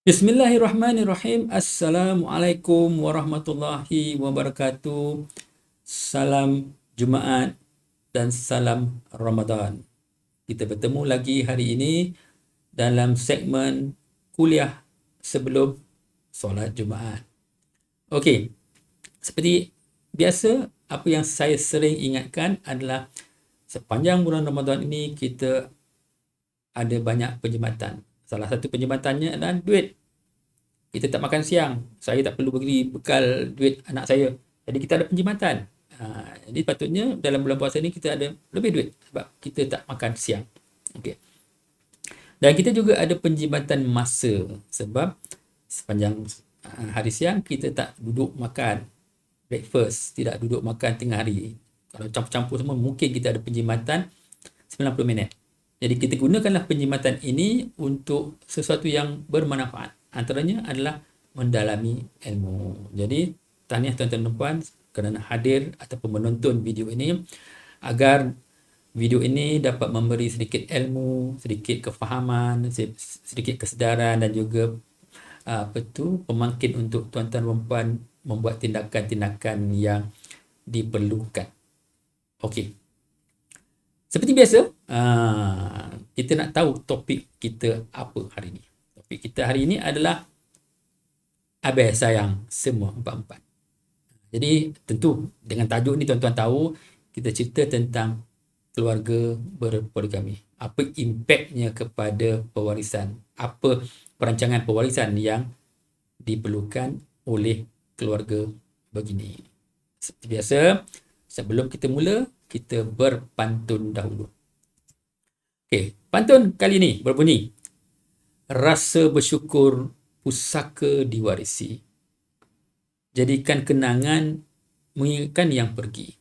Bismillahirrahmanirrahim. Assalamualaikum warahmatullahi wabarakatuh. Salam Jumaat dan salam Ramadan. Kita bertemu lagi hari ini dalam segmen kuliah sebelum solat Jumaat. Okey, seperti biasa, apa yang saya sering ingatkan adalah sepanjang bulan Ramadan ini kita ada banyak penjimatan. Salah satu penjimatannya adalah duit. Kita tak makan siang. Saya tak perlu bagi bekal duit anak saya. Jadi kita ada penjimatan. Jadi patutnya dalam bulan puasa ni kita ada lebih duit sebab kita tak makan siang. Okey. Dan kita juga ada penjimatan masa sebab sepanjang hari siang kita tak duduk makan breakfast, tidak duduk makan tengah hari. Kalau campur-campur semua mungkin kita ada penjimatan 90 minit. Jadi kita gunakanlah penjimatan ini untuk sesuatu yang bermanfaat. Antaranya adalah mendalami ilmu. Jadi tahniah tuan-tuan dan puan kerana hadir ataupun menonton video ini agar video ini dapat memberi sedikit ilmu, sedikit kefahaman, sedikit kesedaran dan juga pemangkin untuk tuan-tuan dan puan membuat tindakan-tindakan yang diperlukan. Okey. Seperti biasa, kita nak tahu topik kita apa hari ini. Topik kita hari ini adalah Abang Sayang Semua Empat-Empat. Jadi tentu dengan tajuk ni tuan-tuan tahu kita cerita tentang keluarga berpoligami. Apa impaknya kepada pewarisan? Apa perancangan pewarisan yang diperlukan oleh keluarga begini? Seperti biasa, sebelum kita mula, kita berpantun dahulu. Okey, pantun kali ini berbunyi, rasa bersyukur pusaka diwarisi. Jadikan kenangan mengingatkan yang pergi.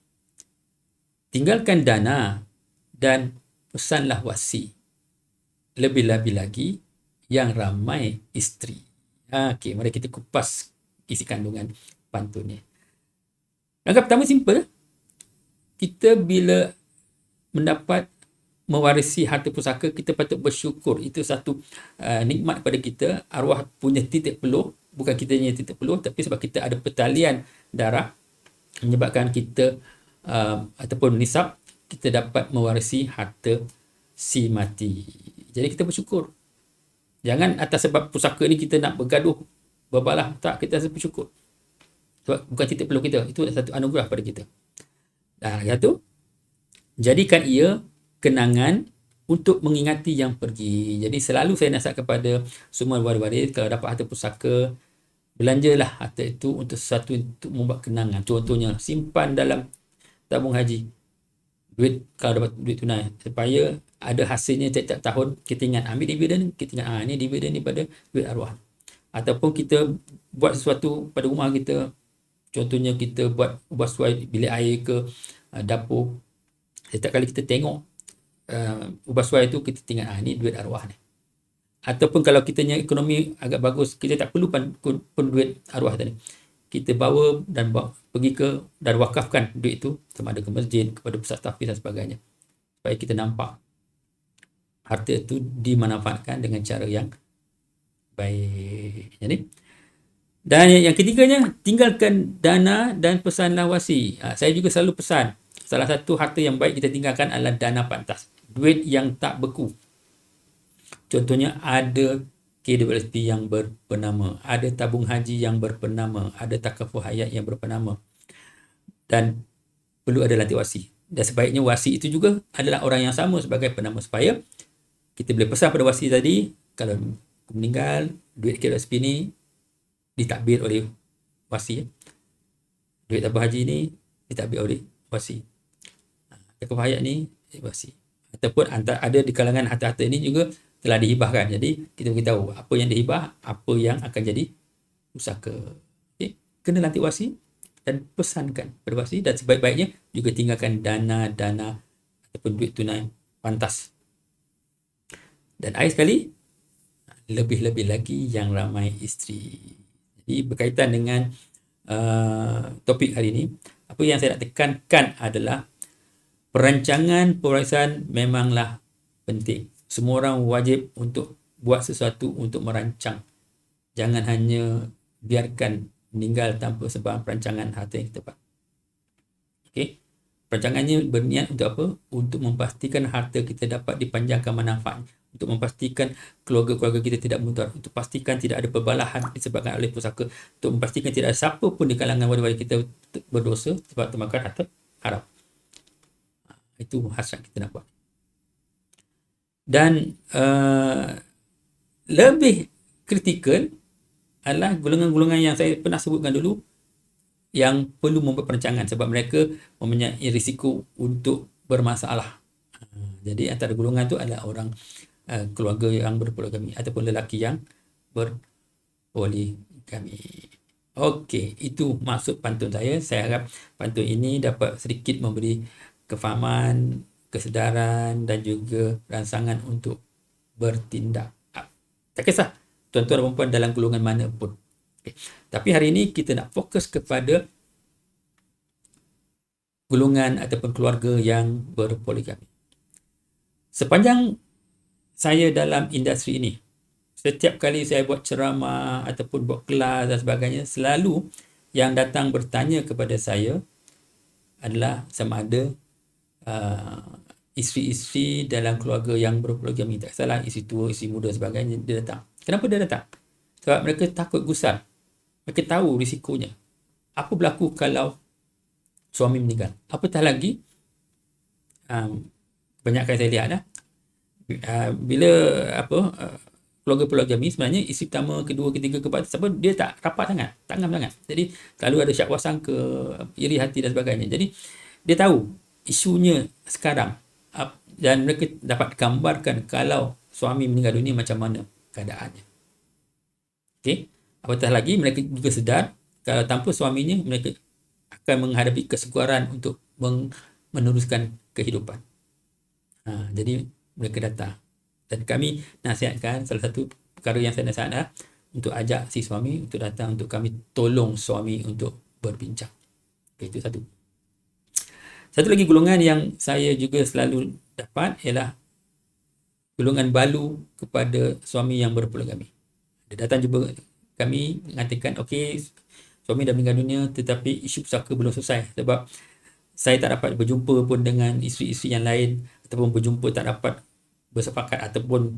Tinggalkan dana dan pesanlah wasi. Lebih-lebih lagi yang ramai isteri. Okey, mari kita kupas isi kandungan pantun ni. Langkah pertama simple. Kita bila mendapat mewarisi harta pusaka, kita patut bersyukur. Itu satu nikmat pada kita. Arwah punya titik peluh, bukan kita punya titik peluh, tapi sebab kita ada pertalian darah menyebabkan kita ataupun nisab, kita dapat mewarisi harta si mati. Jadi kita bersyukur. Jangan atas sebab pusaka ni kita nak bergaduh, berbalah. Tak, kita rasa bersyukur. Sebab bukan titik peluh kita. Itu satu anugerah pada kita. Satu, jadikan ia kenangan untuk mengingati yang pergi. Jadi selalu saya nasihat kepada semua waris-waris, kalau dapat harta pusaka, belanjalah harta itu untuk sesuatu untuk membuat kenangan. Contohnya, simpan dalam tabung haji. Duit, kalau dapat duit tunai, supaya ada hasilnya setiap tahun, kita ingat ambil dividen, kita ingat ini dividen ni pada duit arwah. Ataupun kita buat sesuatu pada rumah kita, contohnya kita buat ubah suai bilik air ke dapur. Setiap kali kita tengok ubah suai tu, kita tinggal ni duit arwah ni. Ataupun kalau kita punya ekonomi agak bagus, kita tak perlu pun duit arwah tadi. Kita bawa dan pergi ke dan wakafkan duit itu sama ada ke masjid, kepada pusat tahfiz dan sebagainya. Supaya kita nampak harta itu dimanfaatkan dengan cara yang baik. Jadi, dan yang ketiganya, tinggalkan dana dan pesanlah wasi. Saya juga selalu pesan, salah satu harta yang baik kita tinggalkan adalah dana pantas. Duit yang tak beku. Contohnya ada KWSP yang berpenama, ada tabung haji yang berpenama, ada takaful hayat yang berpenama. Dan perlu ada lantik wasi. Dan sebaiknya wasi itu juga adalah orang yang sama sebagai penama, supaya kita boleh pesan pada wasi tadi, kalau meninggal, duit KWSP ni ditakbir oleh wasi. Duit tabung haji ni ditakbir oleh wasi. Takaful hayat ni wasi. Ataupun ada di kalangan harta-harta ini juga telah dihibahkan. Jadi kita beritahu apa yang dihibah, apa yang akan jadi pusaka. Okay. Kena lantik wasi dan pesankan pada wasi, dan sebaik-baiknya juga tinggalkan dana-dana ataupun duit tunai pantas. Dan akhir sekali, lebih-lebih lagi yang ramai isteri. Jadi berkaitan dengan topik hari ini, apa yang saya nak tekankan adalah perancangan pewarisan memanglah penting. Semua orang wajib untuk buat sesuatu untuk merancang Jangan hanya biarkan meninggal tanpa sebab perancangan harta yang tepat. Okey. Perancangannya berniat untuk apa? Untuk memastikan harta kita dapat dipanjangkan manfaat, untuk memastikan keluarga-keluarga kita tidak mudarat, untuk pastikan tidak ada perbalahan disebabkan oleh pusaka, untuk memastikan tidak ada siapa pun di kalangan waris-waris kita berdosa sebab termakan harta haram. Itu hasrat kita nak buat. Dan lebih kritikal adalah golongan-golongan yang saya pernah sebutkan dulu, yang perlu membuat perancangan sebab mereka mempunyai risiko untuk bermasalah. Jadi antara golongan itu adalah orang keluarga yang berpoligami ataupun lelaki yang berpoligami. Okey, itu maksud pantun saya. Saya harap pantun ini dapat sedikit memberi kefahaman, kesedaran dan juga rangsangan untuk bertindak. Tak kisah tuan-tuan dan puan dalam golongan mana pun. Okay. Tapi hari ini kita nak fokus kepada golongan ataupun keluarga yang berpoligami. Sepanjang saya dalam industri ini, setiap kali saya buat ceramah ataupun buat kelas dan sebagainya, selalu yang datang bertanya kepada saya adalah sama ada isteri-isteri dalam keluarga yang berpoligami. Tak salah, isteri tua, isteri muda sebagainya, dia datang. Kenapa dia datang? Sebab mereka takut gusar. Mereka tahu risikonya. Apa berlaku kalau suami meninggal? Apatah lagi, banyak kali saya lihat bila keluarga poligami, sebenarnya isteri pertama, kedua, ketiga, keempat, sebab dia tak rapat sangat, tak ngam sangat. Jadi selalu ada syak wasang ke iri hati dan sebagainya. Jadi dia tahu isunya sekarang dan mereka dapat gambarkan kalau suami meninggal dunia macam mana keadaannya. Okey. Apatah lagi mereka juga sedar kalau tanpa suaminya mereka akan menghadapi kesukaran untuk meneruskan kehidupan. Jadi mereka datang. Dan kami nasihatkan, salah satu perkara yang saya nasihatkan untuk ajak si suami untuk datang untuk kami tolong suami untuk berbincang. Okay, itu satu. Satu lagi golongan yang saya juga selalu dapat ialah golongan balu kepada suami yang berpoligami. Dia datang jumpa kami mengatakan, okey, suami dah meninggal dunia tetapi isu pusaka belum selesai sebab saya tak dapat berjumpa pun dengan isteri-isteri yang lain ataupun berjumpa tak dapat bersepakat ataupun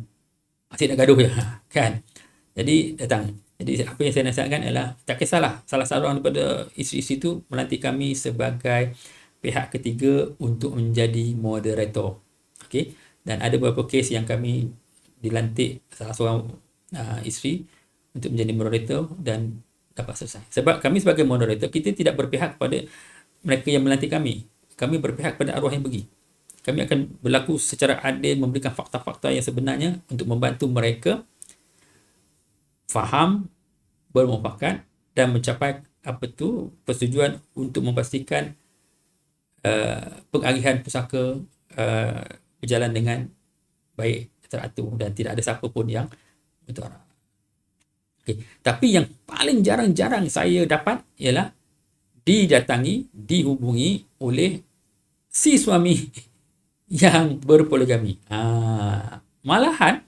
masih nak gaduh je kan. Jadi datang. Jadi apa yang saya nasihatkan ialah tak kisahlah salah seorang daripada isteri-isteri itu melantik kami sebagai pihak ketiga untuk menjadi moderator. Okey. Dan ada beberapa kes yang kami dilantik salah seorang isteri untuk menjadi moderator dan dapat selesai. Sebab kami sebagai moderator, kita tidak berpihak kepada mereka yang melantik kami. Kami berpihak kepada arwah yang pergi. Kami akan berlaku secara adil, memberikan fakta-fakta yang sebenarnya untuk membantu mereka faham, bermufakat dan mencapai persetujuan untuk memastikan pengagihan pusaka berjalan dengan baik, teratur dan tidak ada siapa pun yang mudarat. Okay. Tapi yang paling jarang-jarang saya dapat ialah didatangi, dihubungi oleh si suami yang berpoligami. Malahan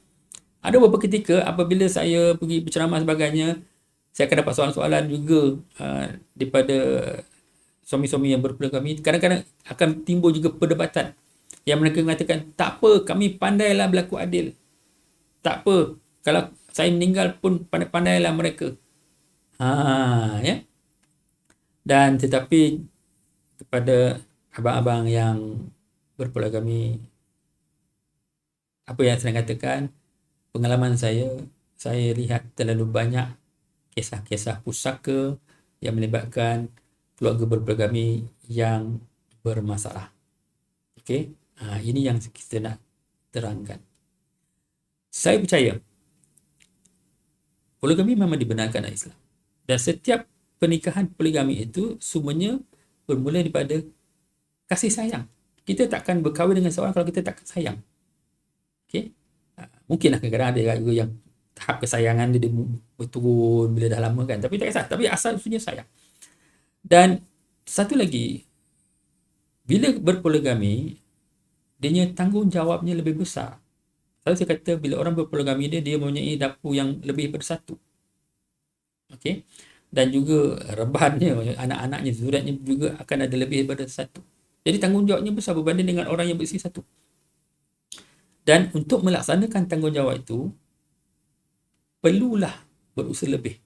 ada beberapa ketika apabila saya pergi berceramah sebagainya, saya akan dapat soalan-soalan juga daripada suami-suami yang berpoligami. Kadang-kadang akan timbul juga perdebatan yang mereka mengatakan, tak apa, kami pandailah berlaku adil. Tak apa, kalau saya meninggal pun pandai-pandailah mereka. Ya. Dan tetapi kepada abang-abang yang berpoligami, apa yang saya katakan, pengalaman saya lihat terlalu banyak kisah-kisah pusaka yang melibatkan keluarga berpoligami yang bermasalah. Okey, ini yang kita nak terangkan. Saya percaya poligami memang dibenarkan dalam Islam. Dan setiap pernikahan poligami itu semuanya bermula daripada kasih sayang. Kita takkan berkahwin dengan seorang kalau kita tak sayang. Okey. Mungkinlah kadang-kadang ada juga yang tahap kesayangan dia berturun bila dah lama kan. Tapi tak kisah. Tapi asal usulnya sayang. Dan satu lagi, bila berpoligami, dia tanggungjawabnya lebih besar. Saya kata bila orang berpoligami dia mempunyai dapur yang lebih daripada satu. Okey. Dan juga rebahannya, anak-anaknya, zuriatnya juga akan ada lebih daripada satu. Jadi tanggungjawabnya besar berbanding dengan orang yang beristeri satu. Dan untuk melaksanakan tanggungjawab itu, perlulah berusaha lebih.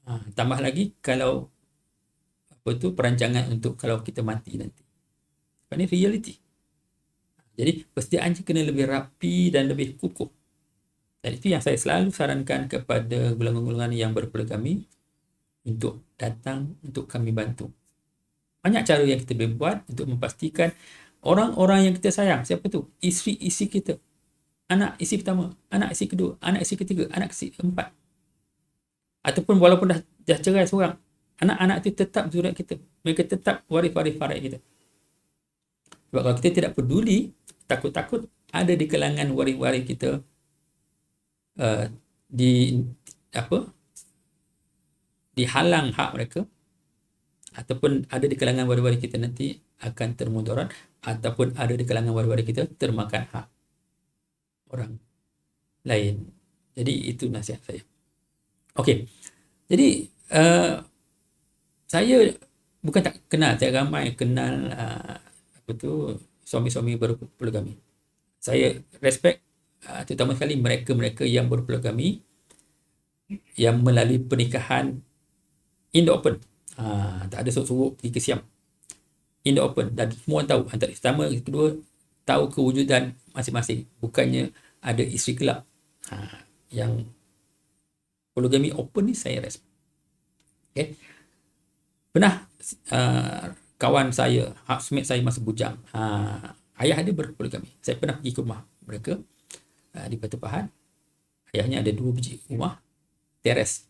Tambah lagi kalau perancangan untuk kalau kita mati nanti. Ini reality. Jadi persediaannya kena lebih rapi dan lebih kukuh. Dan itu yang saya selalu sarankan kepada golongan-golongan yang berpoligami untuk datang untuk kami bantu. Banyak cara yang kita boleh buat untuk memastikan orang-orang yang kita sayang. Siapa tu? Isteri-isteri kita. Anak isteri pertama, anak isteri kedua, anak isteri ketiga, anak isteri keempat. Ataupun walaupun dah cerai seorang, anak-anak itu tetap zuriat kita. Mereka tetap waris-waris faraid kita. Sebab kalau kita tidak peduli, takut-takut ada di kalangan waris-waris kita dihalang hak mereka, ataupun ada di kalangan waris-waris kita nanti akan termudarat, ataupun ada di kalangan waris-waris kita termakan hak orang lain. Jadi itu nasihat saya. Okey. Jadi saya bukan tak kenal, saya ramai kenal suami-suami berpoligami. Saya respect terutama sekali mereka-mereka yang berpoligami yang melalui pernikahan in the open. Tak ada sorok-sorok pergi ke Siam. In the open. Dan semua tahu, antara pertama kedua tahu kewujudan masing-masing. Bukannya ada isteri gelap. Yang poligami open ni saya respect. Okay. Pernah kawan saya, housemate saya masa bujang, ayah dia berpoligami. Saya pernah pergi ke rumah mereka di Batu Pahat. Ayahnya ada 2 biji rumah, teres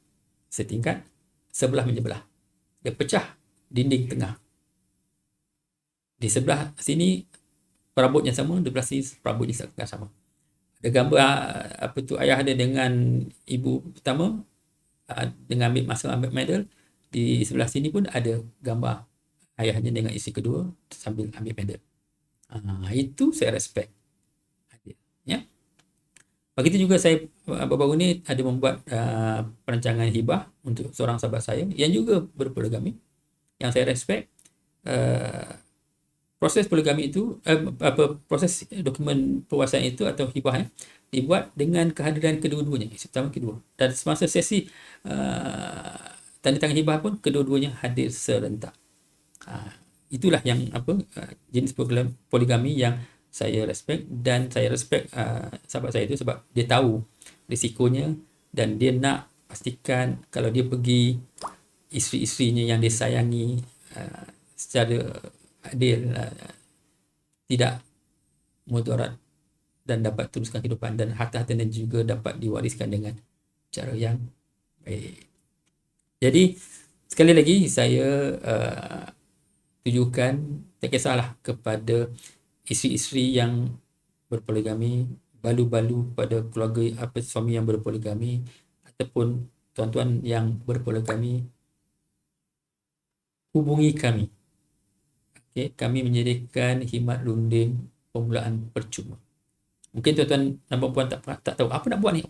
setingkat, sebelah menyebelah. Dia pecah dinding tengah. Di sebelah sini perabotnya sama, di sebelah sini perabotnya sama. Ada gambar ayah dia dengan ibu pertama dengan ambil medal. Di sebelah sini pun ada gambar ayahnya dengan isteri kedua sambil ambil medal. Itu saya respect. Ya. Begitu juga saya baru-baru ni ada membuat perancangan hibah untuk seorang sahabat saya yang juga berpoligami, yang saya respect. Proses poligami itu, proses dokumen perwasiatan itu atau hibahnya dibuat dengan kehadiran kedua-duanya, isteri pertama kedua. Dan semasa sesi tanda tangan hibah pun kedua-duanya hadir serentak. Itulah yang jenis poligami yang saya respect, dan saya respect sahabat saya itu sebab dia tahu risikonya dan dia nak pastikan kalau dia pergi, isteri-isterinya yang dia sayangi secara adil, tidak mudarat dan dapat teruskan kehidupan, dan harta-hartanya juga dapat diwariskan dengan cara yang baik. Jadi sekali lagi saya tujukan, tak kisahlah kepada isteri-isteri yang berpoligami, balu-balu pada keluarga suami yang berpoligami, ataupun tuan-tuan yang berpoligami, hubungi kami. Okay, kami menyediakan khidmat runding permulaan percuma. Mungkin tuan-tuan dan puan tak tahu apa nak buat ni,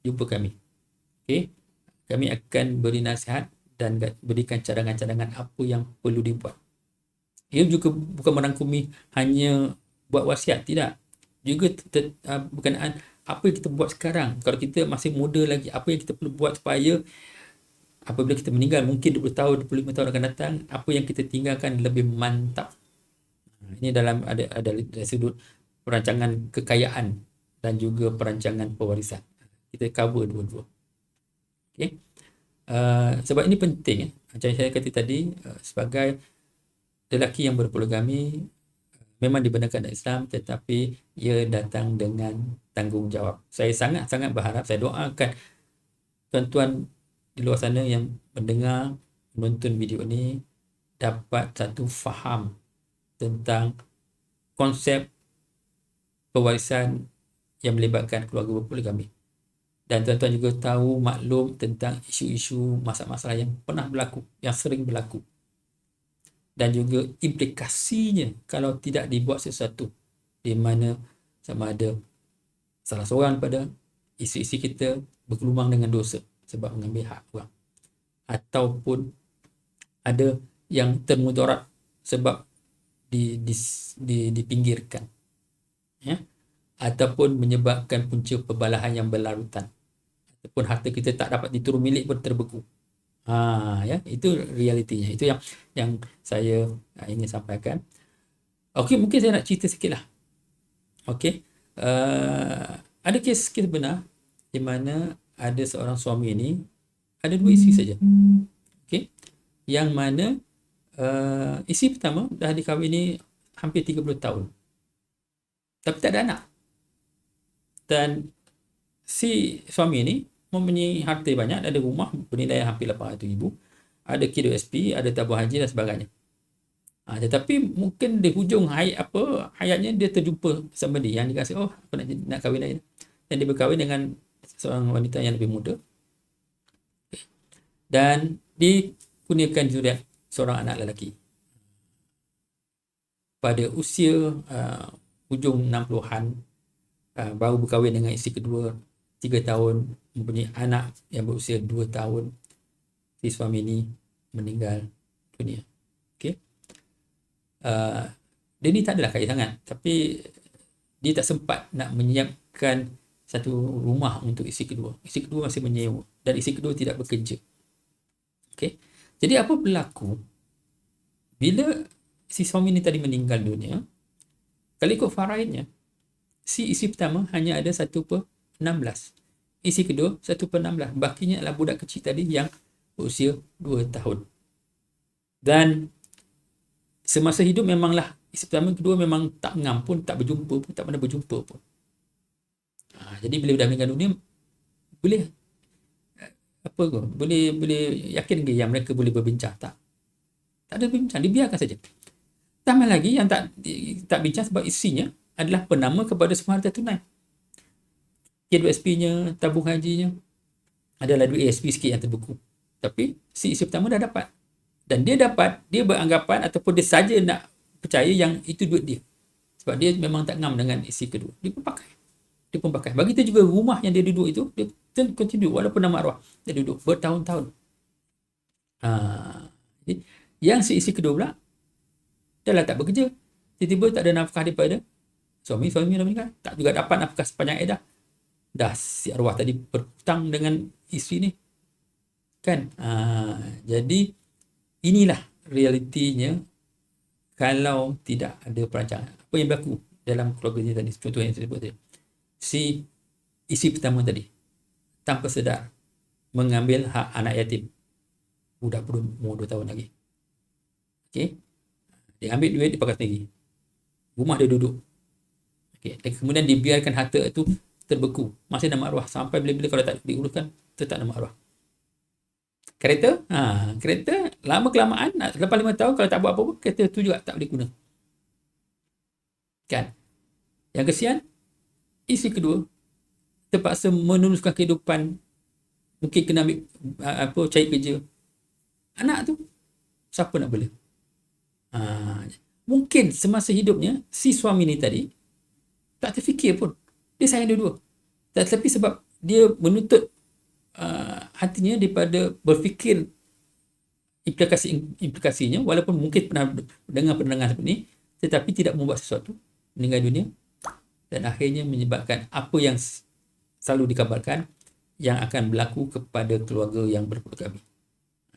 jumpa kami. Okay, kami akan beri nasihat dan berikan cadangan-cadangan apa yang perlu dibuat. Ia juga bukan merangkumi hanya buat wasiat, tidak. Juga berkenaan apa yang kita buat sekarang. Kalau kita masih muda lagi, apa yang kita perlu buat supaya apabila kita meninggal, mungkin 20 tahun, 25 tahun akan datang, apa yang kita tinggalkan lebih mantap. Ini dalam ada dari sudut perancangan kekayaan dan juga perancangan pewarisan. Kita cover dua-dua. Okay. Sebab ini penting. Macam saya kata tadi, sebagai lelaki yang berpoligami memang dibenarkan dalam Islam, tetapi ia datang dengan tanggungjawab. Saya sangat-sangat berharap, saya doakan tuan-tuan di luar sana yang mendengar, menonton video ini dapat satu faham tentang konsep pewarisan yang melibatkan keluarga berpoligami. Dan tuan-tuan juga tahu, maklum tentang isu-isu masalah-masalah yang pernah berlaku, yang sering berlaku. Dan juga implikasinya kalau tidak dibuat sesuatu, di mana sama ada salah seorang pada isteri-isteri kita bergelumang dengan dosa. sebab mengambil hak orang, ataupun ada yang termudarat sebab dipinggirkan, ya, ataupun menyebabkan punca perbalahan yang berlarutan, ataupun harta kita tak dapat diturun milik pun terbeku. Ya, itu realitinya. Itu yang saya ingin sampaikan. Okey, mungkin saya nak cerita sikit lah. Okey, ada kes benar di mana ada seorang suami ini ada 2 isteri saja. Okey, yang mana isteri pertama dah dikahwini hampir 30 tahun, tapi tak ada anak. Dan si suami ini mempunyai harta banyak, ada rumah bernilai hampir 800,000, ada KWSP, ada tabung haji dan sebagainya. Tetapi mungkin di hujung hayatnya dia terjumpa sama dia yang dikasih, aku nak kahwin lagi. Dan dia berkahwin dengan seorang wanita yang lebih muda. Dan dikurniakan zuriat seorang anak lelaki. Pada usia hujung 60-an, baru berkahwin dengan isteri kedua 3 tahun, mempunyai anak yang berusia 2 tahun. Si suami ini meninggal dunia. Okey. Dia ni tak adalah kaya sangat, tapi dia tak sempat nak menyiapkan satu rumah untuk isteri kedua. Isteri kedua masih menyewa dan isteri kedua tidak bekerja. Okey. Jadi apa berlaku bila si suami ni tadi meninggal dunia? Kalau ikut faraidnya, si isteri pertama hanya ada 1/16. Isteri kedua 1/16. Bakinya adalah budak kecil tadi yang berusia 2 tahun. Dan semasa hidup memanglah isteri pertama kedua memang tak ngam pun, tak berjumpa pun, tak pernah berjumpa pun. Jadi bila dah meninggal dunia, boleh boleh yakin ke yang mereka boleh berbincang? Tak ada berbincang, dibiarkan saja. Tambah lagi yang tak bincang sebab isinya adalah penama kepada semua harta tunai. KWSP-nya, tabung hajinya, adalah duit ASP sikit yang terbeku. Tapi si isteri pertama dah dapat. Dan dia beranggapan ataupun dia saja nak percaya yang itu duit dia. Sebab dia memang tak ngam dengan isteri kedua. Dia pun pakai. Begitu juga rumah yang dia duduk itu, dia continue walaupun nama arwah. Dia duduk bertahun-tahun. Yang si isteri kedua pula dah lah tak bekerja. Tiba-tiba tak ada nafkah daripada suami dah meninggal. Tak juga dapat nafkah sepanjang edah. Dah si arwah tadi berhutang dengan isteri ni. Kan? Jadi inilah realitinya kalau tidak ada perancangan. Apa yang berlaku dalam keluarga dia tadi, contoh yang saya sebut tadi. Si isteri pertama tadi tanpa sedar mengambil hak anak yatim, budak berumur 2 tahun lagi. Okey. Dia ambil duit, dia pakai sendiri. Rumah dia duduk. Okey. Dan kemudian dibiarkan harta itu terbeku. Masih nama arwah. Sampai bila-bila kalau tak diuruskan, tetap nama arwah. Kereta, kereta lama kelamaan, lepas 5 tahun kalau tak buat apa-apa, kereta tu juga tak boleh guna. Kan? Yang kesian, isteri kedua terpaksa meneruskan kehidupan, mungkin kena ambil cari kerja. Anak tu siapa nak bela? Mungkin semasa hidupnya si suami ni tadi tak terfikir pun dia sayang dua-dua, tetapi sebab dia menuntut hatinya daripada berfikir implikasinya, walaupun mungkin pernah dengar pendengar seperti ini, tetapi tidak membuat sesuatu, meninggal dunia. Dan akhirnya menyebabkan apa yang selalu dikabarkan yang akan berlaku kepada keluarga yang berpoligami,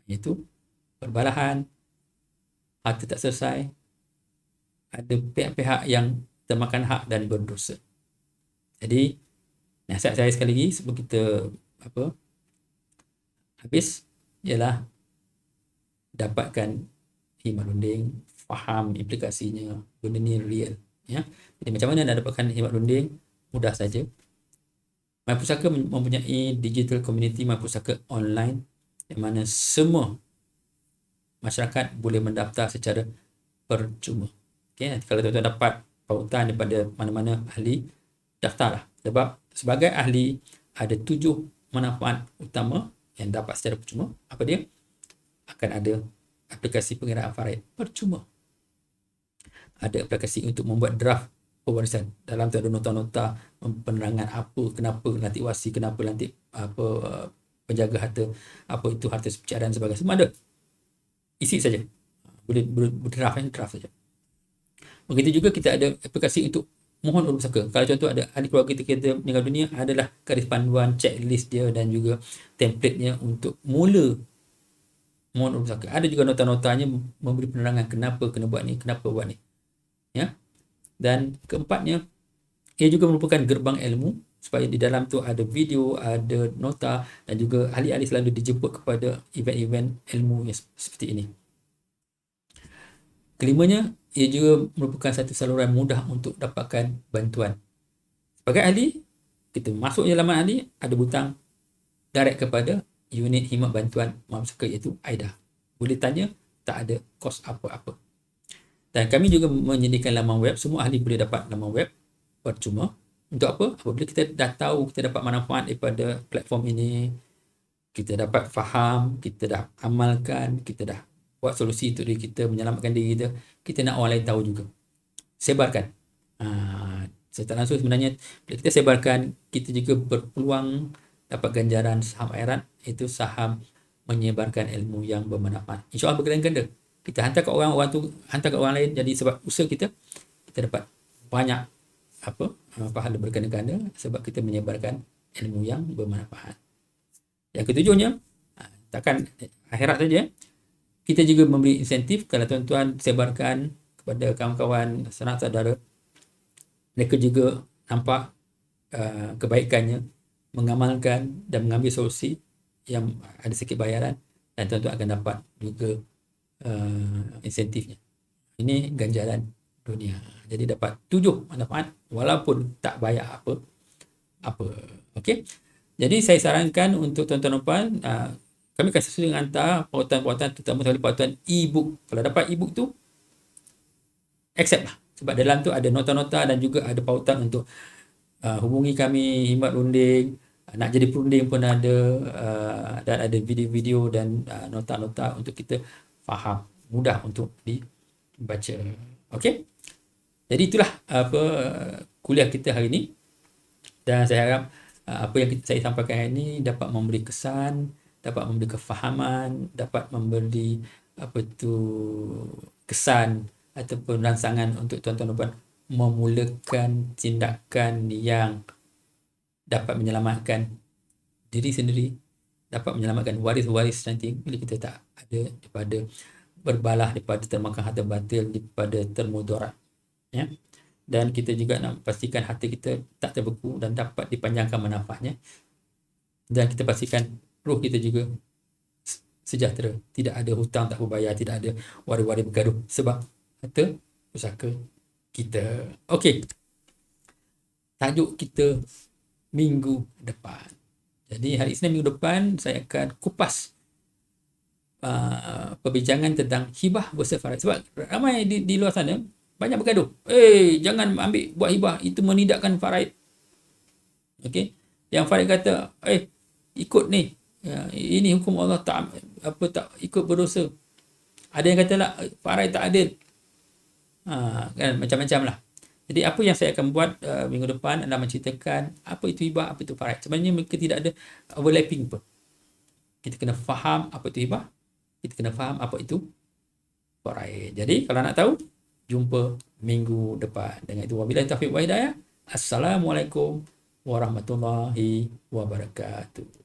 iaitu perbalahan, harta tak selesai, ada pihak-pihak yang termakan hak dan berdosa. Jadi nasihat saya sekali lagi sebelum kita habis ialah dapatkan khidmat runding, faham implikasinya, benda ni real, ya. Jadi macam mana nak dapatkan khidmat runding? Mudah saja. MyPusaka mempunyai digital community MyPusaka online yang mana semua masyarakat boleh mendaftar secara percuma. Okay, kalau tuan-tuan dapat pautan daripada mana-mana ahli, daftarlah. Sebab sebagai ahli ada 7 manfaat utama yang dapat secara percuma. Apa dia? Akan ada aplikasi pengiraan faraid percuma. Ada aplikasi untuk membuat draft pewarisan. Dalam tu ada nota-nota penerangan apa, kenapa lantik wasi, kenapa lantik penjaga harta, apa itu harta pencarian dan sebagainya. Semua ada. Isi saja. Boleh draft saja. Begitu juga kita ada aplikasi untuk mohon urus pusaka. Kalau contoh ada ahli keluarga kita meninggal dunia, adalah garis panduan, checklist dia dan juga template-nya untuk mula mohon urus pusaka. Ada juga nota-notanya memberi penerangan kenapa kena buat ni, kenapa buat ni. Ya. Dan keempatnya, ia juga merupakan gerbang ilmu, supaya di dalam tu ada video, ada nota dan juga ahli-ahli selalu dijemput kepada event-event ilmu yang seperti ini. Kelimanya, ia juga merupakan satu saluran mudah untuk dapatkan bantuan. Sebagai ahli, kita masuk je laman ahli, ada butang direct kepada unit khidmat bantuan mahpusaka iaitu AIDA. Boleh tanya, tak ada kos apa-apa. Dan kami juga menyediakan laman web, semua ahli boleh dapat laman web percuma. Untuk apa? Apabila kita dah tahu, kita dapat manfaat daripada platform ini, kita dapat faham, kita dah amalkan, kita dah buat solusi untuk diri kita, menyelamatkan diri kita, kita nak orang lain tahu juga. Sebarkan. Secara langsung sebenarnya, bila kita sebarkan, kita juga berpeluang dapat ganjaran saham akhirat, iaitu saham menyebarkan ilmu yang bermanfaat. InsyaAllah berganda-ganda. Kita hantar ke orang tu hantar ke orang lain, jadi sebab usaha kita dapat banyak pahala berganda-ganda sebab kita menyebarkan ilmu yang bermanfaat. Yang ketujuhnya, takkan akhirat saja, kita juga memberi insentif. Kalau tuan-tuan sebarkan kepada kawan-kawan sanak saudara, mereka juga nampak kebaikannya, mengamalkan dan mengambil solusi yang ada sikit bayaran, dan tuan-tuan akan dapat juga insentifnya. Ini ganjaran dunia. Jadi dapat 7 manfaat walaupun tak bayar apa. Okey. Jadi saya sarankan untuk tuan-tuan dan puan, kami akan sering hantar pautan-pautan, terutama sekali pautan e-book. Kalau dapat e-book tu, accept lah. Sebab dalam tu ada nota-nota dan juga ada pautan untuk hubungi kami, khidmat runding, nak jadi perunding pun ada, dan ada video-video dan nota-nota untuk kita faham, mudah untuk dibaca. Okey. Jadi itulah kuliah kita hari ini, dan saya harap apa yang saya sampaikan hari ini dapat memberi kesan, dapat memberi kefahaman, dapat memberi kesan ataupun rangsangan untuk tuan-tuan dan puan memulakan tindakan yang dapat menyelamatkan diri sendiri, dapat menyelamatkan waris-waris nanti bila kita tak ada, daripada berbalah, daripada termakan harta batil, daripada termudarat. Ya. Dan kita juga nak pastikan hati kita tak terbeku dan dapat dipanjangkan manfaatnya. Dan kita pastikan roh kita juga sejahtera, tidak ada hutang tak berbayar, tidak ada waris-waris bergaduh sebab harta pusaka kita. Okey. Tajuk kita minggu depan. Jadi hari Isnin minggu depan saya akan kupas perbincangan tentang hibah versus faraid. Sebab ramai di luar sana banyak bergaduh. Jangan ambil buat hibah, itu menidakkan faraid. Okey. Yang faraid kata, ikut ni. Ini hukum Allah, tak ikut berdosa. Ada yang kata lah faraid tak adil. Kan macam-macam lah. Jadi apa yang saya akan buat minggu depan adalah menceritakan apa itu hibah, apa itu faraid. Sebenarnya mereka tidak ada overlapping pun. Kita kena faham apa itu hibah, kita kena faham apa itu faraid. Jadi kalau nak tahu, jumpa minggu depan. Dengan itu, wabillahi taufiq wa hidayah. Assalamualaikum warahmatullahi wabarakatuh.